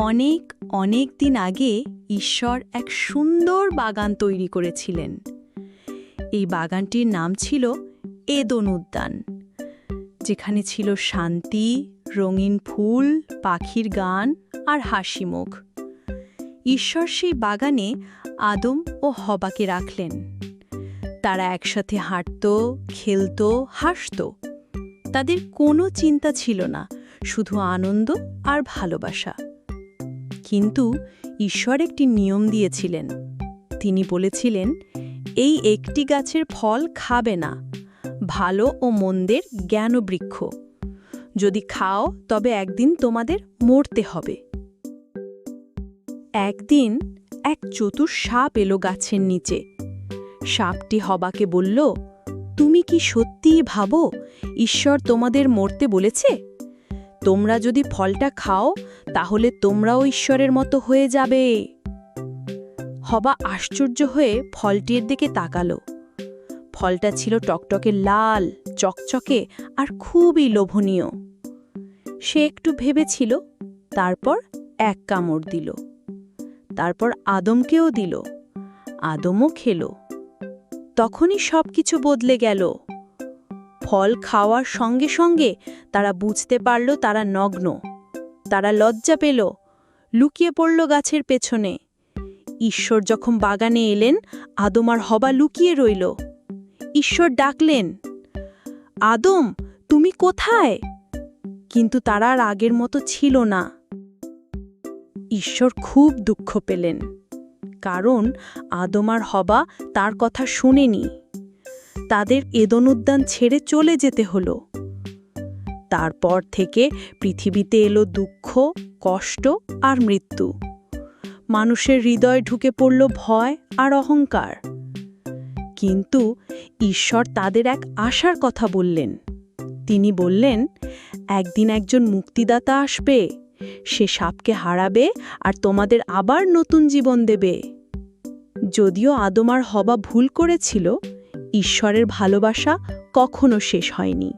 অনেক অনেক দিন আগে ঈশ্বর এক সুন্দর বাগান তৈরি করেছিলেন। এই বাগানটির নাম ছিল এদন উদ্যান, যেখানে ছিল শান্তি, রঙিন ফুল, পাখির গান আর হাসিমুখ। ঈশ্বর সেই বাগানে আদম ও হবাকে রাখলেন। তারা একসাথে হাঁটত, খেলত, হাসত। তাদের কোনো চিন্তা ছিল না, শুধু আনন্দ আর ভালোবাসা। কিন্তু ঈশ্বর একটি নিয়ম দিয়েছিলেন। তিনি বলেছিলেন, এই একটি গাছের ফল খাবে না, ভালো ও মন্দের জ্ঞানবৃক্ষ। যদি খাও তবে একদিন তোমাদের মরতে হবে। একদিন এক চতুর সাপ এলো গাছের নিচে। সাপটি হবাকে বলল, তুমি কি সত্যিই ভাবো ঈশ্বর তোমাদের মরতে বলেছে? তোমরা যদি ফলটা খাও তাহলে তোমরাও ঈশ্বরের মতো হয়ে যাবে। হবা আশ্চর্য হয়ে ফলটির দিকে তাকালো। ফলটা ছিল টকটকে লাল, চকচকে আর খুবই লোভনীয়। সে একটু ভেবেছিল, তারপর এক কামড় দিল। তারপর আদমকেও দিল। আদমও খেল। তখনই সবকিছু বদলে গেল। ফল খাওয়ার সঙ্গে সঙ্গে তারা বুঝতে পারল তারা নগ্ন। তারা লজ্জা পেল, লুকিয়ে পড়ল গাছের পেছনে। ঈশ্বর যখন বাগানে এলেন, আদম আর হবা লুকিয়ে রইল। ঈশ্বর ডাকলেন, আদম, তুমি কোথায়? কিন্তু তারা আর আগের মতো ছিল না। ঈশ্বর খুব দুঃখ পেলেন, কারণ আদম আর হবা তার কথা শুনেনি। তাদের এদন উদ্যান ছেড়ে চলে যেতে হলো। তারপর থেকে পৃথিবীতে এলো দুঃখ, কষ্ট আর মৃত্যু। মানুষের হৃদয়ে ঢুকে পড়ল ভয় আর অহংকার। কিন্তু ঈশ্বর তাদের এক আশার কথা বললেন। তিনি বললেন, একদিন একজন মুক্তিদাতা আসবে। সে সাপকে হারাবে আর তোমাদের আবার নতুন জীবন দেবে। যদিও আদম আর হবা ভুল করেছিল, ঈশ্বরের ভালোবাসা কখনো শেষ হয়নি।